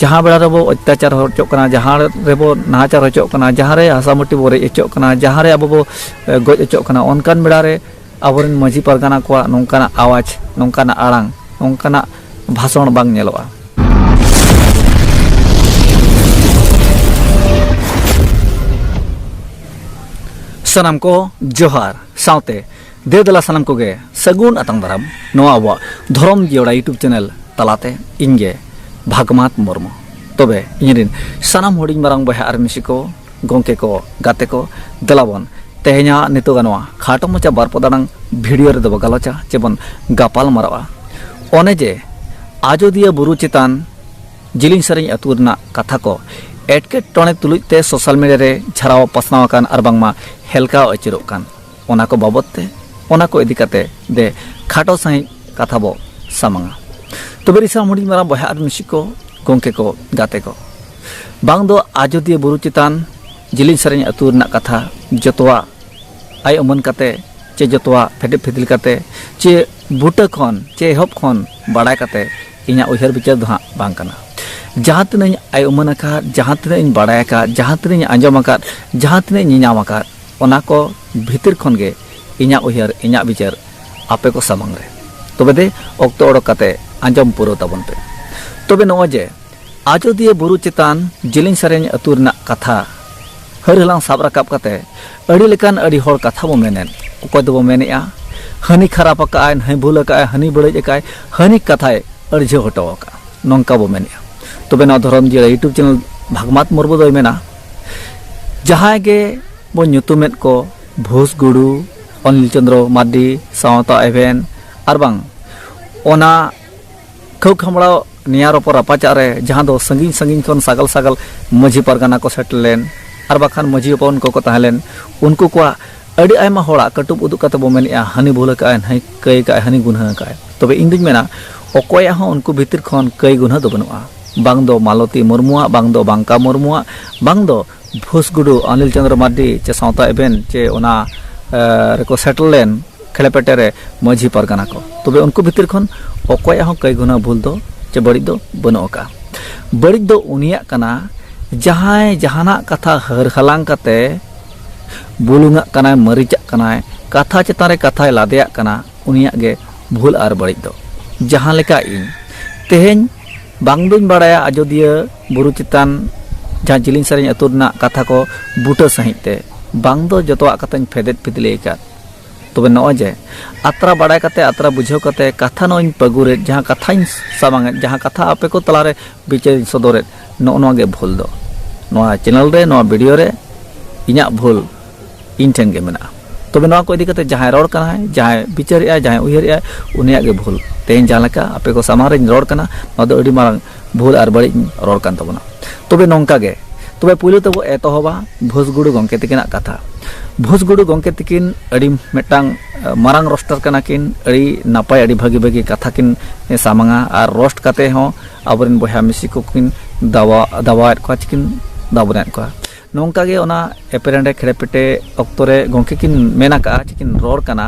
जहाँ बेड़ा रेबो अत्याचार होचोग कना, जहाँ रेबो नाचार होचोग कना, जहाँ रे हासामुटी बो रेज होचोग कना, जहाँ रे अब बो गज होचोग कना, ओनकान बेड़ा रे आबोरेन माजी पारगाना को नोंकाना आवाज, नोंकाना आड़ांग, नोंकाना भाषण बांग नेलोआ। सनाम को जोहार साउते देवदला सनाम को गे सगुन अतंग दाराम नोआ आबो धर्म जियोड़ा यूट्यूब चैनल तलाते इनगे भागमात मुर्मू तबे इनिन सनाम हुडिंग मारांग बहा आर मिसी को गोंके को गाते को दलाबन तेहेना नितो गानोआ खाटो मचा बारपदानांग भिडियो रे दबो गालोचा चेबन गापाल मारावा ओने जे आजोदिया बुरु चितान जिलिंग सरिंग अतुरना कथा को एटके टोने तुलुते सोशल मीडिया रे छाराव पसनाव कान आर बांगमा हेलकाव अचिरोग कान ओना को बाबतते ओना को इदी काते दे खाटो सही कथा बो सामांगा तबे रिसा मुडी मारा बहा आर मिसी को गोंके को गाते को बांग दो आजोदिया बुरु चितान जिलिंग सरिंग अतुरना कथा जतवा आई अमन काते चे जतवा फेटे फेदिल काते चे बुटा खन चे हब खन बाडाय काते इना उहर बिचार दो बांग काना जहाँ तीन आई उमन आकाद जहाँ तीन बाडाय आकाद जहाँ तीन आंजम आकाद जहाँ तीन निनाम आकाद ओना को भीतर खन गे इना उहर इना बिचार आपे को सामंग रे तबे दे ऑक्टो ओडक काते आंजम पुरो ताबन पे तबे नो जे आजोदिया बुरु चितान जिलिंग सरेंग अतुरना कथा हर हलांग साब राकाब काते अड़ी लेकान अड़ी होर कथा बो मेनेन ओकय दो मेनेआ हनी खराब आकाय हनी भूल आकाय हनी बड़ज आकाय हनी कथाय अर्जे हटो आका नोंका बो मेनेआ तबे ना धर्म जिया यूट्यूब चैनल भागमात मुर्मू दो मेना जहाँ गे बो nyutumed को भोस गुडू अनिल चंद्र मार्डी सावता एवेन आरबांग ओना खौ खमड़ा नियार पर अपाचा रे जहाँ दो संगीन संगीन खन सागल सागल मझी परगाना को सेटलेन आर बाखान मझी अपन को ताहलेन उनको को अड़ी आयमा होड़ा कटुब उदुक काते बो मेनेआ हनी भूल काय हनी कई काय हनी गुनह काय तबे इन दुñ मेना अकया हो उनको भीतर खन कई गुनह दो बनुआ बांग दो मालती मुर्मुआ बांग दो बांका मुर्मुआ बांग दो भोसगुडू अनिल चंद्र मार्डी चे सावता एवेन चे ओना रेको सेटलेन खेलेपेटे रे मझी परगाना को तबे उनको भीतर खन अकया हो कई गुना भूल दो चे बड़ी दो बनुका बड़ी दो उनिया कना जहां जहाना कथा हर हलांग काते बुलुंगा कना मरीचा कना कथा चेतारे कथा लादेया कना उनिया गे भूल आर बड़ी दो जहां लेका इन तेहेन बांग दुñ बाडाया आजोदिया बुरु चितान जहाँ जिलिंग सरिंग अतुरना कथा को बूटा सहिते बांग दो जतवा कथाñ फेदेत फिदले का तबे नो जे आत्रा बाडाय काते आत्रा बुझाव काते कथा नोñ पगुरे जहाँ कथाñ सामांग जहाँ कथा आपे को तलारे बिचार सदोरे नो नो गे भूल दो नोआ चैनल रे नोआ वीडियो रे इना भूल इन ठेन गे मेना तबे नोआ को इदी काते जहाँ रोड कना है जहाँ बिचारिया जहाँ उयहरिया उनिया गे भूल तेन जहाँ लेका आपे को सामारे रोड कना नोआ दो अडी मारांग भूल आर बड़ी रोड कान तबना तबे नोंका गे तबे पुइलो तबो एतोहबा भोसगुडू गंके तकिना कथा भोसगुडू गंके तकिन अडी मेटांग मारांग रोस्टर कना किन अडी नापाय अडी भागी भागी कथा किन सामांगा आर रोस्ट काते हो आबरेन बहा मिसी को किन दावा को चिकिन दाबरेन को नोंका गे ओना एपेरेंडे खेड़ेपेटे अक्तरे गंके किन मेना का चिकिन रोड कना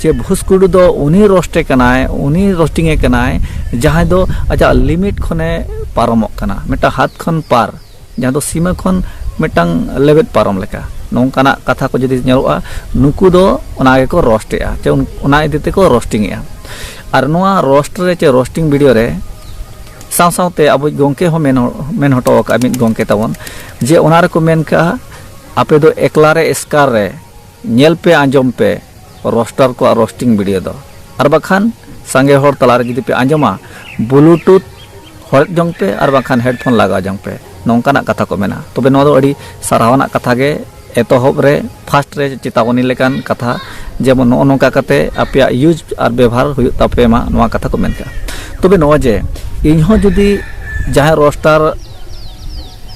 चे भोसगुडू दो उनी रोस्टे कनाय उनी रोस्टिंग ए कनाय जहां दो आजा लिमिट खने पारमक कना मेटा हाथ खन पार जहाँ दो सीमा खन मेटांग लेवेट पारम लेका नोंकाना कथा को जदि नेलोआ नुकु दो ओना गे को रोस्टेआ चे ओना इदिते को रोस्टिंग ए आर नोआ रोस्ट रे चे रोस्टिंग वीडियो रे साव सावते अब गंके हो मेन हटो का मिद गंके तावन जे ओना रे को मेन का आपे दो एकला रे स्कार रे नेल पे आंजम पे रोस्टर को रोस्टिंग वीडियो दो आर बाखान संगे होर तला रे जदि पे आंजमा ब्लूटूथ हरक जंग पे आर बाखान हेडफोन लगा जंग पे नोंकाना कथा को मेना तबे नो दो अडी सारावना कथा गे एतोहब रे फास्ट रे चेतावनी लेकान कथा जेमन नो नोंका काते आपया यूज आर व्यवहार हुयु तापे मा नोआ कथा को मेनका तबे नो जे इन हो जदी जहां रोस्टर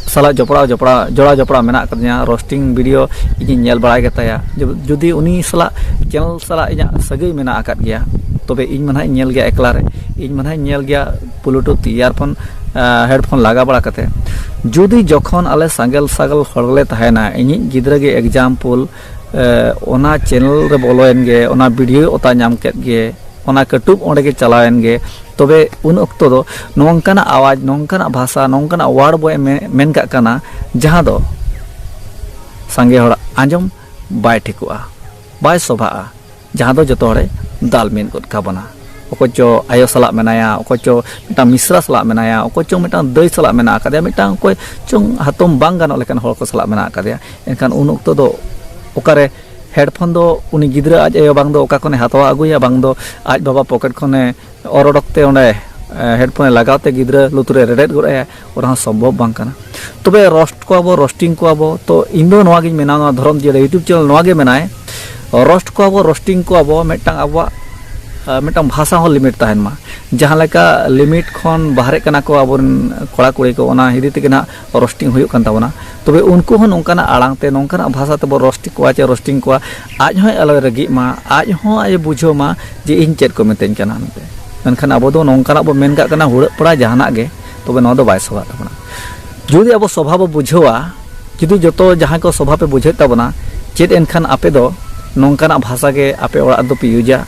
साला जपड़ा जोड़ा जपड़ा मेना कदया रोस्टिंग वीडियो इनि नेल बड़ाय गताया जदी उनी साला चैनल साला इना सगई मेना आकात गया तबे इन मनहा नेल गया एकला रे इन मनहा नेल गया ब्लूटूथ ईयरफोन हेडफोन लगा बड़ा कते जुदी जखन आले सांगल सागल हड़ले तहना इनि गिद्रा गे एग्जाम्पल ओना चैनल रे बोलोएन गे ओना वीडियो ओता नाम केत गे ओना कटुब ओंडे गे चलावेन गे तबे उन अक्तो दो नोंकाना आवाज नोंकाना भाषा नोंकाना वार्ड बो मेन का कना जहां दो संगे हड़ आंजम बाय ठिकुआ बाय शोभा जहां दो जतो हड़े दाल मीन गोद काबना ओकोचो आयो सला मेनाया ओकोचो मिटा मिश्रा सला मेनाया ओकोचो मिटा दई सला मेना कादया मिटा कोई चों हातम बांग गानो लेकन हड़ को सला मेना कादया एनखान उन अक्तो दो ओकारे हेडफोन दो उनी गिद्रा आज आयो बांग दो ओका कोने हातवा आगुया बांग दो आज बाबा पॉकेट कोने ओरोडकते ओंडे हेडफोन लगाते गिद्रा लुतुरे रेडेट गोरे और संभव बांग काना तबे रोस्ट को आबो रोस्टिंग को आबो तो इंदो नवा गिन मेना नवा धरम जे यूट्यूब चैनल नवा गे मेनाय रोस्ट को आबो रोस्टिंग को आबो मिटांग आबो मिटांग भाषा हो लिमिट ताहेन मा जहां लेका लिमिट खन बाहरे कना को आबो कोड़ा कुड़ी को ओना हिदी ते ना रोस्टिंग हुयो कान ताबोना तबे उनको हो नोंकाना आड़ांग ते नोंकाना भाषा ते बो रोस्टिंग को आचे रोस्टिंग को आज हो अलग रगी मा आज हो आय बुझो मा जे इन चेत को मेतेन काना नते मेनखान आबो दो नोंकाना बो मेन का कना हुड़ पड़ा जहाना गे तबे नो दो बाय सभा ताबोना जुदी अब स्वभाव बो बुझवा जुदी जतो जहां को स्वभाव पे बुझे ताबोना चेत एनखान आपे दो नोंकाना भाषा के आपे ओड़ा दो पे यूजा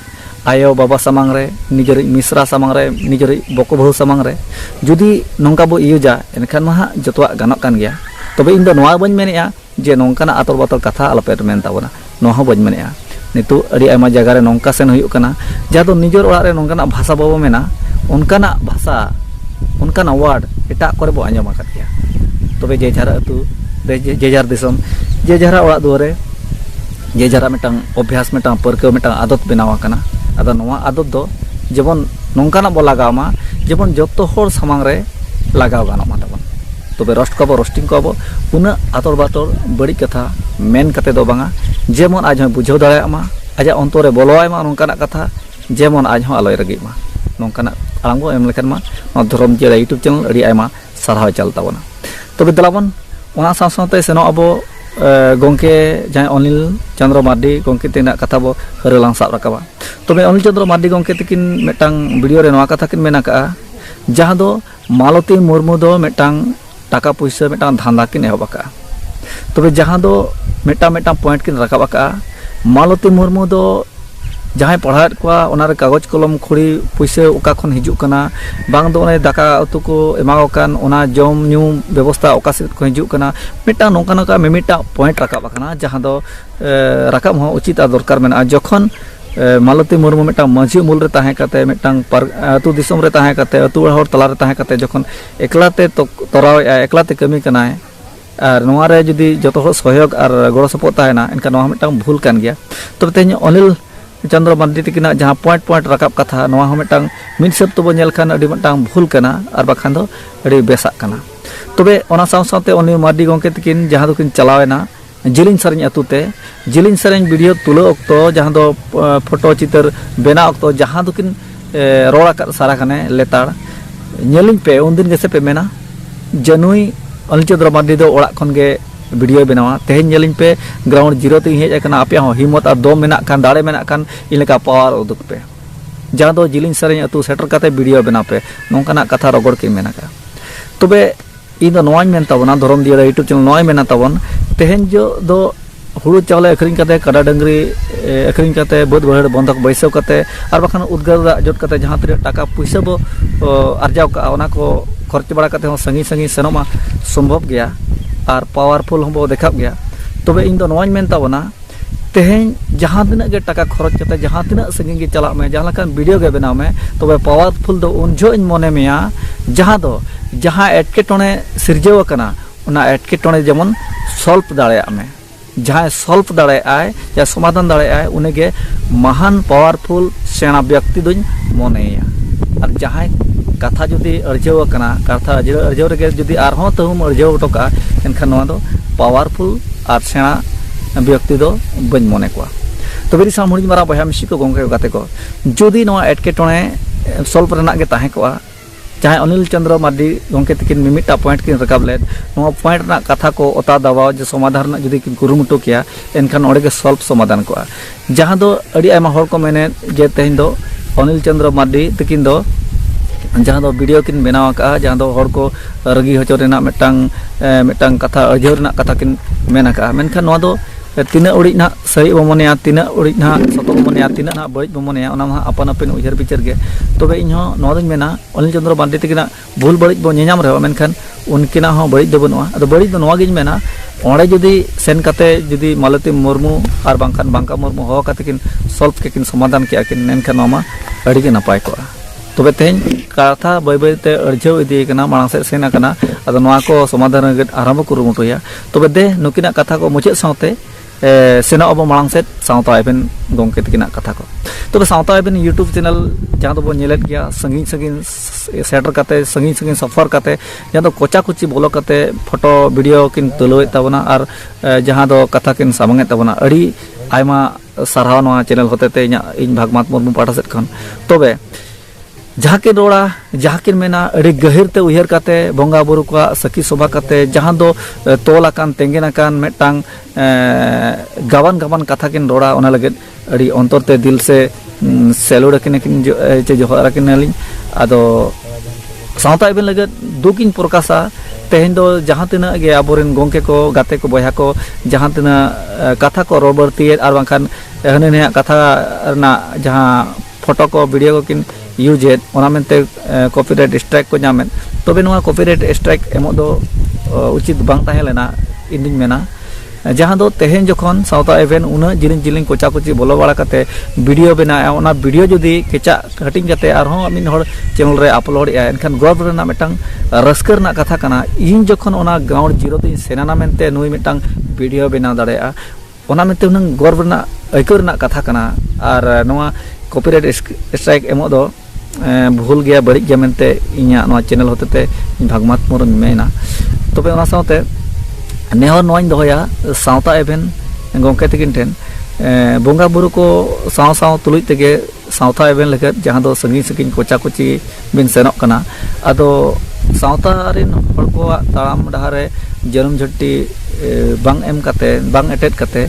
आयो बाबा सामांग रे निजर मिश्रा सामांग रे निजर बको बहु सामांग रे जुदी नोंका बो यूजा एनखान मा जतवा गानक कान गया तबे इन दो नोआ बन मेनेया जे नोंकाना आतोर बातोर कथा आलोपे मेन ताबोना नोहा बन मेनेया नितु अड़ी आयमा जगह रे नोंका सेन हुयुक काना जहां दो निजर ओड़ा रे नोंकाना भाषा बाबो मेना उनकाना भाषा उनकाना वर्ड एटा करे बो आंजम आकात गया तबे जे झारा अतु जे जार दिसम जे झारा ओड़ा दुआरे जे झारा मिटांग अभ्यास मिटांग परके मिटांग आदत बनावा काना आदा नोआ आदत दो जेबन नोंकाना बो लगावमा जेबन जत्तो होर सामांग रे लगाव गानोमा ताबन तबे रोस्ट को रोस्टिंग को उना आतोर बातोर बड़ी कथा मेन कते दो बांगा जेमन आज हम बुझाव दाड़ेयामा आजा अंतरे बोलोआयमा नोंकाना कथा जेमन आज हम आलोय रगिमा नोंकाना आलांगो एम लेखन मा धरम जे यूट्यूब चैनल अड़ी आयमा सारहाव चल ताबोना तबे दलाबन ओना साथ सेनो अब गंके जहां अनिल चंद्र मार्डी गंके तेना कथा बो हरलांग साब रकाबा तबे अनिल चंद्र मार्डी गंके तकिन मेटांग वीडियो रे नवा कथा किन मेना का जहां दो मालती मुर्मू दो मेटांग टाका पैसा मेटांग धांधा किन एहब का तबे जहां दो मेटा पॉइंट किन रकाबा का मालती मुर्मू दो जहां पढ़ात को ओनारे कागज कलम खुड़ी पैसा ओका खन हिजुक कना बांग दो ओने दाका उतु को एमाओ कान ओना जम न्यू व्यवस्था ओका से को हिजुक कना मिटा नोका नोका मिमिटा पॉइंट रकाब कना जहां दो रकाब हो उचित दरकार मेना जखन मालती मुर्मू मिटा माझी मूल रे ताहे कते मिटांग अतु दिसम रे ताहे कते अतु हर तला रे ताहे कते जखन एकलाते तोराव एकलाते कमी कनाय और नोआरे जुदी जतो हर सहयोग और गड़ो सपोर्ट ताहेना एनका नोआ मिटांग भूल कान गया तब तेन अनिल चंद्र मार्डी तकिना जहां पॉइंट रकाब कथा नोआ हो मिटांग मिद सब तो नेल खान अडी मिटांग भूल कना और बाखान दो अडी बेसाक कना तबे ओना साव सावते अनिल मार्डी गंके तकिन जहां दो किन चलावेना जिलिन सरिन अतुते जिलिन सरिन वीडियो तुलो अक्तो जहां दो फोटो चित्र बेना अक्तो जहां दो किन रोड़ा का सारा कने लेताड़ नेलिन पे उन दिन जैसे पे मेना जनुई अनिल चंद्र मार्डी दो ओड़ा खन गे वीडियो बनावा तेहन नेलिन पे ग्राउंड जीरो ते हेज अकना आपे हो हिम्मत और दम मेना कान दाड़े मेना कान इलेका पावर उदुक पे जहां दो जिलिन सरिन अतु सेटर काते वीडियो बना पे नोंकाना कथा रगड़ के मेना का तबे इन दो नोआñ मेन ताबोना धरम दिया यूट्यूब चैनल नोआय मेना ताबोन तेहन जो दो हुड़ू चावले अखरिंग काते काडा डंगरी अखरिंग काते बद बहड़ बंधक बैसव काते और बाखान उद्गार जट काते जहां तरे टाका पैसा बो आर्जाव का ओना को खर्च बड़ा काते हो संगी संगी सेनोमा संभव गया और पावरफुल हम बो देखा गया तबे इन दो नोआñ मेन ताबोना तेहन जहां तिना गे टाका खर्च काते जहां तिना संगी गे चला में जहां लकान वीडियो गे बनाव में तबे पावरफुल दो उन जो इन मने मेया जहां एटकेटोने सिरजेव कना उना एटकेटोने जेमन सॉल्व दाड़ेया में जहां सॉल्व दाड़ेया या समाधान दाड़ेया उनेगे महान पावरफुल सेना व्यक्ति दुñ मनेया और जहां कथा जुदी अर्जेव कना कथा अर्जेव रे जुदी आरहों तहुम अर्जेव टोका एनखान नोआ दो पावरफुल और सेना व्यक्ति दो बन मने को तबे साम हुड़ी मारा बहा मिसी को गंगे गाते को जुदी नोआ एटकेटोने सॉल्व रेना गे ताहे को जहां अनिल चंद्र मार्डी गंके तकिन मिमिटा पॉइंट किन रकाब लेद नोआ पॉइंट ना कथा को ओता दबाव जे समाधान ना जुदी किन कुरुमुटो किया एनखान ओडे गे सॉल्व समाधान को जहां दो अड़ी आयमा हर को मेने जे तेहन दो अनिल चंद्र मार्डी तकिन दो जहां दो वीडियो किन बनाव का जहां दो हर को रगी हचो रेना मिटांग कथा अर्जेव रेना कथा किन मेना का मेनखान नोआ दो तीना उड़ी ना सही बमोने तीना उड़ी ना सतो बमोने तीना ना बड़ी बमोने अपन अपन उजर पिचर के तबे इन नोदिन मेना अनिल चंद्र मांडी तकिना भूल बड़ी बो नेनाम रहे मेनखान उनकिना हो बड़ी दो बनुआ अदो बड़ी दो नोवा गिन मेना ओंडे जुदी सेन कते जुदी मालती मुर्मू और बांखान बांका मुर्मू हो कते किन सॉल्व के किन समाधान के किन मेनखान नोमा अड़ी के नपाय को तबे तेन कथा बै बैते अर्जव इदी कना मांग से सेना कना अदो नोआ को समाधान आरंभ कुरुमुटुया तबे दे नुकिना कथा को मुचे सावते सेना अब मांग से सावता एबेन गोंके तकिना कथा को तबे सावता एबेन यूट्यूब चैनल जहां तो बो नेलेट गया संगीन संगीन सेटर कते संगीन संगीन सफर कते जहां तो कोचा कुची बोलो कते फोटो वीडियो किन तुलोए तबना और जहां दो कथा किन सामंगे तबना अड़ी आयमा सारहाव नोआ चैनल होते इन भागमात मुर्मू पाठा सेट खन तबे जहाँ के रोड़ा जहाँ के मेना अड़ी गहिरते उहर काते बंगा बुरु को सखी सभा काते जहाँ दो तोलाकान तेंगेनाकान मेटांग गावन गावन कथा किन रोड़ा ओना लगेद अड़ी अंतरते दिल से सेलुड किन किन जो जोहरा किन लिंग आदो सावता एबेन लगेद दुकिन प्रकाशा तेहेन दो जहाँ तिना गे आबोरेन गोंके को गाते को बया को जहाँ तिना कथा को रोबर्ती आर बांखान हने ने कथा ना जहाँ फोटो को वीडियो को किन यूजेड ओनामेंते कॉपीराइट स्ट्राइक को नामें तबे नोआ कॉपीराइट स्ट्राइक एमो दो उचित बांग ताहे लेना इंदिन मेना जहां दो तेहेन जखन सावता इवेंट उना जिलिंग जिलिंग कोचा कोची बोलो बाड़ा कते वीडियो बना ओना वीडियो जुदी केचा कटिंग कते आरहों मिन हर चैनल रे अपलोड या एनखान गर्व रेना मेटांग रस्कर ना कथा कना इन जखन ओना ग्राउंड जीरो दिन सेनाना मेंते नुई मेटांग वीडियो बना दाड़ेया ओना मेंते उनंग गर्व रेना ऐकर ना कथा कना आर नोआ कॉपीराइट स्ट्राइक एमो दो भूल गया बड़ी गया मेनते इन्या नोआ चैनल होते भागमात मुरन मेना तबे ओना सावते नेहर नोआñ दोहया सावता एवेन गोंके तकिन ठेन बोंगा बुरु को साव साव तुलुई तेगे सावता एवेन लेके जहां दो संगी सकिन कोचा कोची बिन सेनोक कना आदो सावता रिन हर को ताराम डहारे जन्म झट्टी बांग एम कते बांग एटेट कते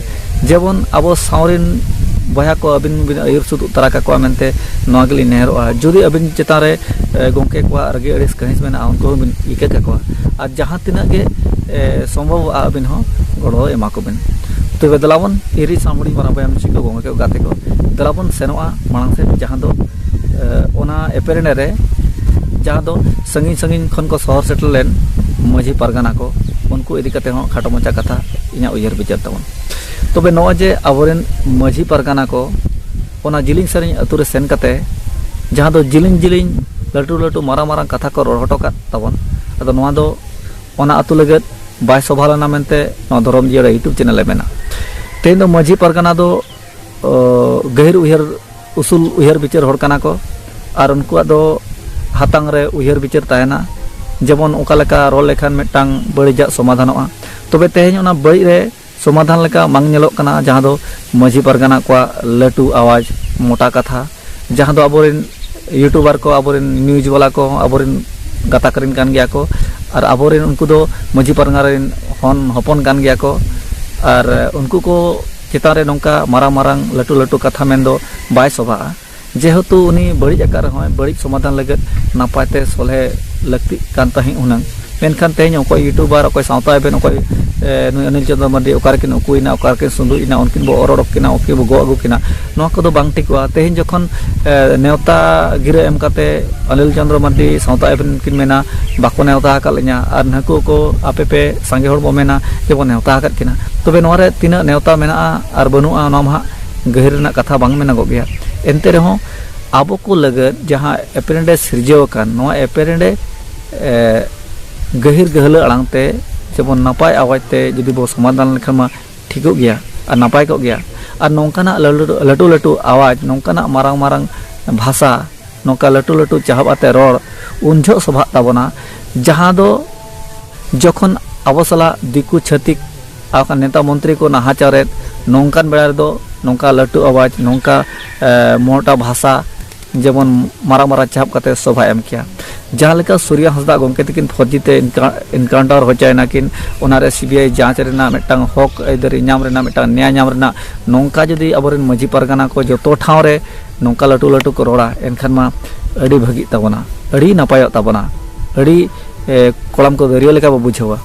जेबन आबो सावरिन बया को अबिन बिन आयुर सुदु तरा का मेनते नोगली नेहरोआ जुदी अबिन चितारे गोंके को रगे अड़िस कहिस मेना उनको बिन इके का और जहां तिना के संभव अबिन हो गड़ो एमा को बिन तो बदलावन इरी सामड़ी बना बयाम चिको गोंके को गाते को दलावन सेनोआ मांग से जहां दो ओना एपेरेने रे जहां दो संगीन संगीन खन को शहर सेटल लेन मझी परगाना को उनको इदी कते हो खाटो मचा कथा इना उयहर बिचार तवन तबे नोआ जे आबोरेन मझी परगाना को ओना जिलिंग सरिंग अतुरे सेन कते जहां दो जिलिंग जिलिंग लटू लटू मारा मारा कथा को रोड हटो कात तबन अदो नोआ दो ओना अतु लगेद बाय सभालना मेनते नो धरम जिया यूट्यूब चैनल मेना तेन दो मझी परगाना दो गहिर उहर उसूल उहर बिचार हर काना को आर उनको दो हातांग रे उहर बिचार ताहेना जेमन ओका लेका रोल लेखान मेटांग बड़िजा समाधानोआ तबे तेहेन ओना बड़ि रे समाधान लेका मांग नेलोक कना जहां दो मझी परगाना को लटू आवाज मोटा कथा जहां दो आबोरेन यूट्यूबर को आबोरेन न्यूज वाला को आबोरेन गाता करिन कान गया को और आबोरेन उनको दो मझी परगाना रेन हन हपन कान गया को और उनको को चितारे नोंका मारांग मारांग लटू लटू कथा मेन दो बाय सभा जेहेतु उनी बड़ी आकार होय बड़ी समाधान लगत नापायते सोले लगती कान तहि उनंग मेनखान तेहन अकोय यूट्यूबर अकोय सावता एबेन अकोय अनिल चंद्र मांडी ओकारकिन उकुइना ओकारकिन सुंदुइना उनकिन बो अरोड़क किना ओके बो गो अगु किना नोआ को दो बांग टिकवा तेहन जखन नेवता गिरे एम काते अनिल चंद्र मांडी सावता एबेन किन मेना बाको नेवता हाकालिना आर नहकु को आपे पे सांगे हर बो मेना जेबो नेवता हाकात किना तबे नोआ रे तिना नेवता मेना आर बनुआ नोआ मा गहिर ना कथा बांग मेना गो गया एनते रहो आबो को लगत जहां एपेरेंडे सिरजेव कान नोआ एपेरेंडे गहिर गहल अड़ांगते जेबन नापाय आवाजते जुदी बो समाधान लेखान मा ठीक गया और नापाय को गया और नौकाना लटू लटू आवाज नौकाना मारांग मारांग भाषा नौका लटू लटू चाहब आते रोड उनझो सभा ताबना जहां दो जखन आबो सला दिकु छतिक आका नेता मंत्री को नाहाचारे नौकान बेड़ा दो नौका लटू आवाज नौका मोटा भाषा जेबन मारा मारा चाहब कते सभा एम किया जहाँ लेका सूर्य हंसदा गोंके तकिन फौजीते इनकाउंटर होचायना किन ओनारे सीबीआई जांच रेना मेटांग हक एदरी नाम रेना मेटांग न्याय नाम रेना नौका जदी अबोरेन मझी परगाना को जतो ठाव रे नौका लटू लटू को रोड़ा एनखान मा अड़ी भागी ताबना अड़ी नापाय ताबना अड़ी कोलम को दरियो लेका बुझावा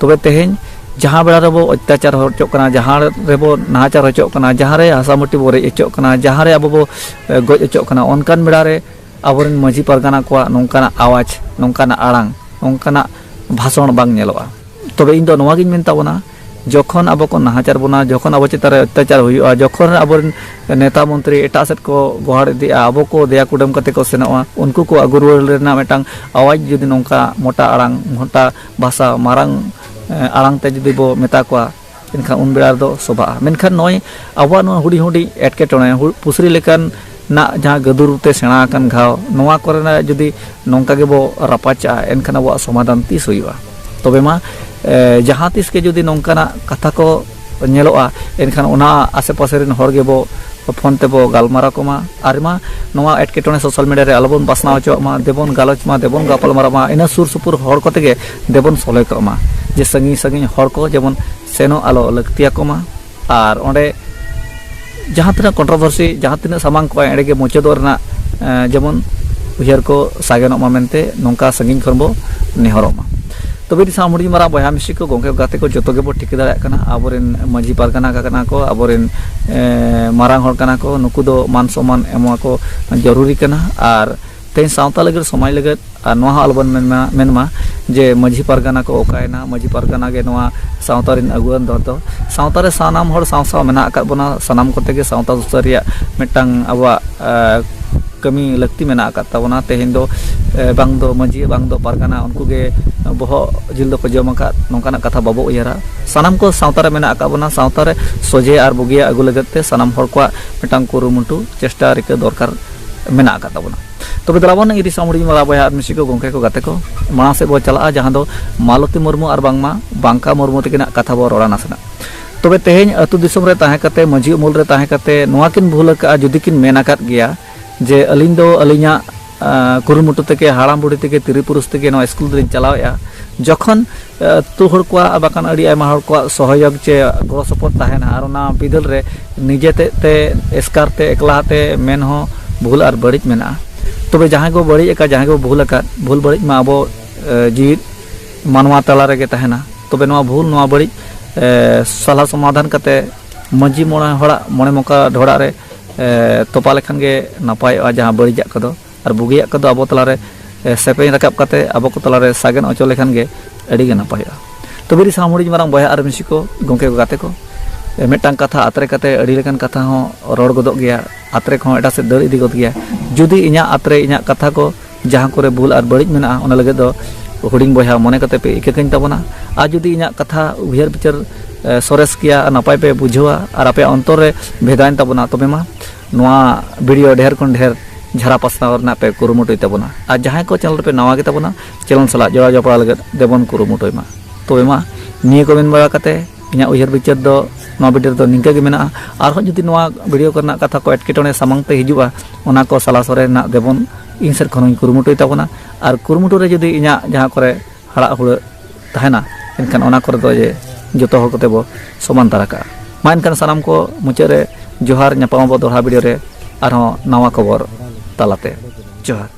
तबे तेहेन जहाँ बेड़ा रेबो अत्याचार होचोक कना जहाँ रेबो नाचार होचोक कना जहाँ रे हासामुटी बो रेज होचोक कना जहाँ रे अब बो गज होचोक कना ओनकान बेड़ा रे आबोरेन मजी पारगाना को नोंकाना आवाज नोंकाना आड़ांग नोंकाना भाषण बांग नेलोआ तबे इन दो नोवा गिन मेन ताबोना जखन अब को नाचार बोना जखन अब चितारे अत्याचार हुआ जखन अब नेता मंत्री एटा सेट को गोहाड़ इदी अब को दया कुडम कते को सेनोआ उनको को अगु रुवाड़ रेना मेटांग आवाज जुदी नोंका मोटा आड़ांग मोटा भाषा मारांग आड़ांग ते जुदी बो मेता को इनखान उन बेड़ा दो सोभा मेनखान नय आबो नो हुडी हुडी एटकेटोणे पुसरी लेकान ना जहाँ गदुरते सेणा आकान घाव नोआ कोरेना जुदी नोंका गे बो रापाचा एनखान अब समाधान तीस हुआ तबे मा जहाँ तीस के जुदी नोंकाना कथा को नेलोआ एनखान उना आसे पासे रेन हर गे बो फोन ते बो गालमारा को मा आर मा नोआ एटकेटोणे सोशल मीडिया रे आलोबन बासना होचो मा देबन गालोच मा देबन गापल मारा मा इना सुर सुपुर हर को तेगे देबन सोले को मा जे संगी संगी हर को जेबन सेनो आलो लक्तिया को मा आर ओंडे जहाँ तना कंट्रोवर्सी जहाँ तना सामांग को एड़े के मुचादोरना जेमन उहर को सागेनो मा मेनते नोंका संगिन खन बो नेहरो मा तबे दिसा मुड़ी मारा बया मिसी को गोंके गाते को जतो गेबो ठीक दाड़ा कना आबोरेन मजी पारगाना कना को आबोरेन मारांग हर कना को नुकु दो मान सम्मान एमवा को जरूरी कना आर तेन सावता लगत समाज लगत नोहा अलबन मेनमा जे मजी पारगाना को ओकायना मजी पारगाना गे नोआ सावता रिन अगुआन दो सावता रे सानाम हर साव मेना आका बना सनाम कोते गे सावता सुसरिया मिटांग आवा कमी लगती मेना आका ताबना तेहिन दो बांग दो मजी बांग दो पारगाना उनको गे बहो जिल दो को जम आका नोंकाना कथा बाबो उयरा सनाम को सावता रे मेना आका बना सावता रे सोजे आर बुगिया अगु लगते सनाम हर को मिटांग कुरुमुटु चेष्टा रिके दरकार मेना आका ताबना तबे दलाबन इदी सामुड़ी मारा बया मिसी को गोंके को गाते को माना से बो चला जहाँ दो मालती मुर्मू और बांगमा बांका मुर्मू तकिना कथा बो रोड़ा नासना तबे तेहेñ अतु दिसम रे ताहे कते मजी उमुल रे ताहे कते नोआ किन भूल का जुदी किन मेना कात गया जे अलिन दो अलिना कुरुमुटु तके हाड़ाम बुढ़ी तके तिरी पुरुष तके नोआ स्कूल रे चलावेया जखन तु हर को बाकान अड़ी आयमा हर को सहयोग चे गड़ो सपोर्ट ताहेना आर ओना बिदल रे निजेते ते एस्कार ते एकलाते मेन हो भूल और बड़िज मेना तबे जहाँ को बड़ी का जहाँ को भूल का भूल बड़ी मा अब जीवित मानवा तला रे तहना तबे नोआ भूल नोआ बड़ी सलाह समाधान कते मजी मोड़ा हड़ा मोड़े मौका ढोड़ा रे तोपा लेखान गे नपाय जहाँ बड़ीजा कदो और बुगिया कदो अब तला रे सेपें रकाब कते अब को तला रे सागेन अचो लेखान गे अड़ी गे नपाय तबे सामुड़ी मारांग बया और मिसी को गोंके को गाते को मिटांग कथा आतरे कते अड़ी लेकान कथा हो रोड गदोग गया आतरे को एटा से दर इदी गद गया जुदी इना आतरे इना कथा को जहाँ को भूल और बड़िज मेना ओना लगे दो हुडिंग बया मने कते पे इकाकन ताबना आ जुदी इना कथा उहर बिचार सरेस किया नपाय पे बुझवा और आपे अंतर रे भेदाइन ताबना तबे मा नोआ वीडियो ढेर खन ढेर झरा पासनाव रना पे कुरुमुटुय ताबना आ जहाँ को चैनल पे नवा गे ताबना चैनल सला जोड़ा जपड़ा लगे देबन कुरुमुटुय मा तबे मा निये को मेन बड़ा कते इना उहर बिचार दो नोआ वीडियो दो निंका गे मेना आर जुदी नोआ वीडियो करना कथा को एटकेटोणे सामांग ते हिजुआ ओना को सला सरे ना देबन इन सेर खन कुरुमुटुय ताबना और कुरुमुटु रे जुदी इना जहाँ करे हड़ा हुड़ तहना इनखान ओना करे दो जे जतो हर कोते बो समान ताराका मा इनखान सानाम को मुचाद रे जोहार नापाम बो दोहरा वीडियो रे आर नवा खबर तालाते जोहार।